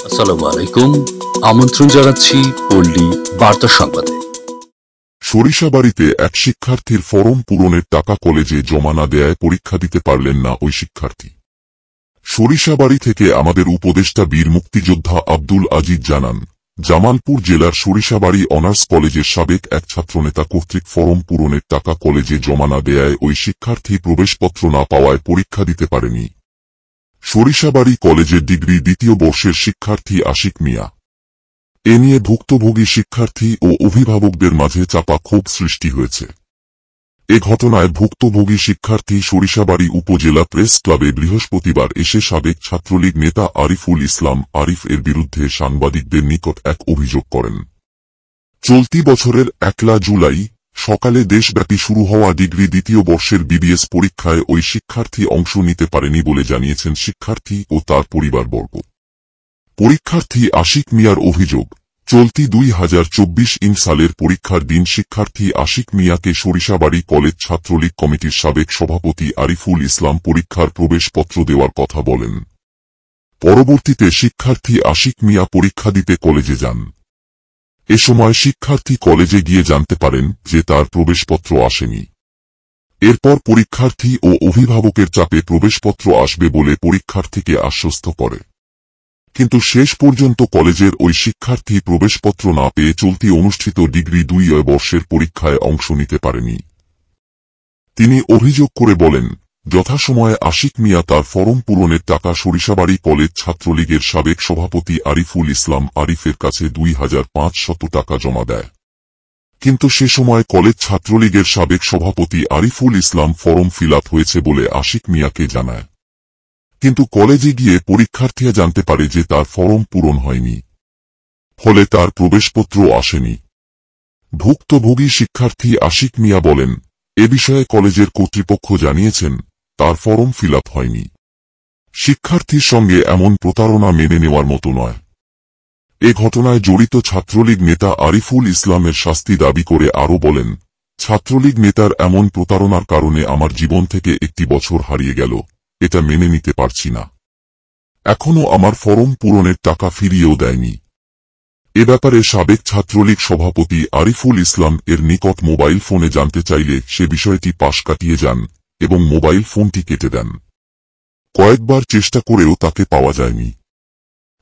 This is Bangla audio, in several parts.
আসসালামু আলাইকুম, আমন্ত্রণ জানাচ্ছি পল্লী বার্তা সংবাদে। সরিষাবাড়ীতে এক শিক্ষার্থীর ফরম পূরণের টাকা কলেজে জমা না দেয়ায় পরীক্ষা দিতে পারলেন না ওই শিক্ষার্থী। সরিষাবাড়ী থেকে আমাদের উপদেষ্টা বীর মুক্তিযোদ্ধা আব্দুল আজিজ জানান, জামালপুর জেলার সরিষাবাড়ী অনার্স কলেজের সাবেক এক ছাত্রনেতা কর্তৃক ফরম পূরণের টাকা কলেজে জমা না দেয়ায় ওই শিক্ষার্থী প্রবেশপত্র না পাওয়ায় পরীক্ষা দিতে পারেনি। সরিষাবাড়ী কলেজের ডিগ্রি দ্বিতীয় বর্ষের শিক্ষার্থী আশিক মিয়া। এ নিয়ে ভুক্তভোগী শিক্ষার্থী ও অভিভাবকদের মাঝে চাপা ক্ষোভ সৃষ্টি হয়েছে। এ ঘটনায় ভুক্তভোগী শিক্ষার্থী সরিষাবাড়ী উপজেলা প্রেস ক্লাবে বৃহস্পতিবার এসে সাবেক ছাত্রলীগ নেতা আরিফুল ইসলাম আরিফ এর বিরুদ্ধে সাংবাদিকদের নিকট এক অভিযোগ করেন। চলতি বছরের 1 জুলাই সকালে দেশব্যাপী শুরু হওয়া ডিগ্রি দ্বিতীয় বর্ষের বিবিএস পরীক্ষায় ওই শিক্ষার্থী অংশ নিতে পারেনি বলে জানিয়েছেন শিক্ষার্থী ও তার পরিবারবর্গ। পরীক্ষার্থী আশিক মিয়ার অভিযোগ, চলতি 2024 সালের পরীক্ষার দিন শিক্ষার্থী আশিক মিয়াকে সরিষাবাড়ী কলেজ ছাত্রলীগ কমিটির সাবেক সভাপতি আরিফুল ইসলাম পরীক্ষার প্রবেশপত্র দেওয়ার কথা বলেন। পরবর্তীতে শিক্ষার্থী আশিক মিয়া পরীক্ষা দিতে কলেজে যান। এ সময় শিক্ষার্থী কলেজে গিয়ে জানতে পারেন যে তার প্রবেশপত্র আসেনি। এরপর পরীক্ষার্থী ও অভিভাবকের চাপে প্রবেশপত্র আসবে বলে পরীক্ষার্থীকে আশ্বস্ত করে। কিন্তু শেষ পর্যন্ত কলেজের ওই শিক্ষার্থী প্রবেশপত্র না পেয়ে চলতি অনুষ্ঠিত ডিগ্রি 2 বর্ষের পরীক্ষায় অংশ নিতে পারেনি। তিনি অভিযোগ করে বলেন, যথাসময়ে আশিক মিয়া তার ফরম পূরণের টাকা সরিষাবাড়ী কলেজ ছাত্রলীগের সাবেক সভাপতি আরিফুল ইসলাম আরিফের কাছে 2500 টাকা জমা দেয়। কিন্তু সে সময় কলেজ ছাত্রলীগের সাবেক সভাপতি Ariful Islam form fill up হয়েছে বলে আশিক মিয়াকে জানায়। কিন্তু কলেজে গিয়ে পরীক্ষার্থীরা জানতে পারে যে তার ফরম পূরণ হয়নি, ফলে তার প্রবেশপত্র আসেনি। ভুক্তভোগী শিক্ষার্থী আশিক মিয়া বলেন, এ বিষয়ে কলেজের কর্তৃপক্ষ জানিয়েছেন তার ফরম ফিল আপ হয়নি। শিক্ষার্থীর সঙ্গে এমন প্রতারণা মেনে নেওয়ার মতো নয়। এ ঘটনায় জড়িত ছাত্রলীগ নেতা আরিফুল ইসলামের শাস্তি দাবি করে আরও বলেন, ছাত্রলীগ নেতার এমন প্রতারণার কারণে আমার জীবন থেকে 1 বছর হারিয়ে গেল, এটা মেনে নিতে পারছি না। এখনো আমার ফরম পূরণের টাকা ফিরিয়েও দেয়নি। এ ব্যাপারে সাবেক ছাত্রলীগ সভাপতি আরিফুল ইসলাম এর নিকট মোবাইল ফোনে জানতে চাইলে সে বিষয়টি পাশ কাটিয়ে যান এবং মোবাইল ফোনটি কেটে দেন। কয়েকবার চেষ্টা করেও তাকে পাওয়া যায়নি।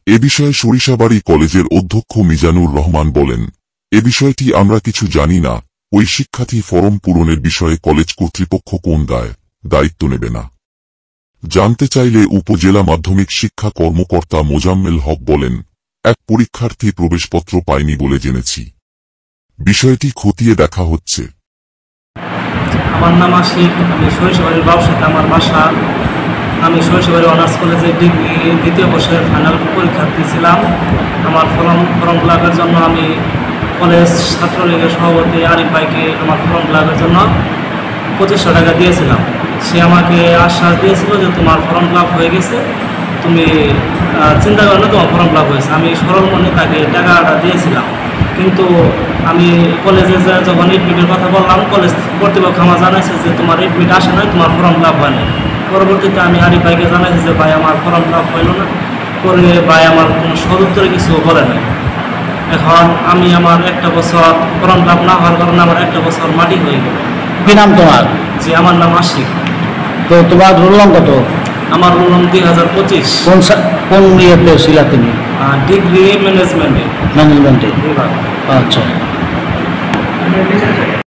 এ বিষয়ে সরিষাবাড়ী কলেজের অধ্যক্ষ মিজানুর রহমান বলেন, এ বিষয়টি আমরা কিছু জানি না। ওই শিক্ষার্থী ফরম পূরণের বিষয়ে কলেজ কর্তৃপক্ষ কোন দায়িত্ব নেবে না। জানতে চাইলে উপজেলা মাধ্যমিক শিক্ষা কর্মকর্তা মোজাম্মেল হক বলেন, এক পরীক্ষার্থী প্রবেশপত্র পায়নি বলে জেনেছি। বিষয়টি খতিয়ে দেখা হচ্ছে। আমার নাম আশিক, আমি সরিষাবাড়ির ব্যবসাতে আমার বাসা। আমি সরিষাবাড়ি অনার্স কলেজে ডিগ্রি দ্বিতীয় বর্ষের ফাইনাল পরীক্ষার্থী ছিলাম। আমার ফর্ম ফিল আপের জন্য আমি কলেজ ছাত্রলীগের সভাপতি আরিফ ভাইকে আমার ফর্ম ফিল আপের জন্য 2500 টাকা দিয়েছিলাম। সে আমাকে আশ্বাস দিয়েছিল যে তোমার ফর্ম ফিল আপ হয়ে গেছে, তুমি চিন্তা করো না, তোমার ফর্ম ফিল আপ হয়েছে। আমি সরল মনে তাকে টাকাটা দিয়েছিলাম। কিন্তু আমি কলেজে যখন এডমিটের কথা বললাম, কলেজ কর্তৃপক্ষ আমার জানাইছে যে তোমার এডমিট আসে নাই, তোমার ফর্ম ফিল আপ হয়নি। পরবর্তীতে আমি আরিফ ভাইকে জানাইছি যে ভাই আমার ফর্ম ফিল আপ হইল না। পরে ভাই আমার কোনো সদুত্তরে কিছু বলে নাই। এখন আমি আমার 1 বছর ফর্ম ফিল আপ না হওয়ার কারণে আমার 1 বছর মাটি হয়ে গেল। কি নাম তোমার? জি, আমার নাম আশিক। তো তোমার রোল নং কত? আমার রোল নং 2025। কোন ইয়েতে ছিল তুমি? ডিগ্রি ম্যানেজমেন্টে। আচ্ছা।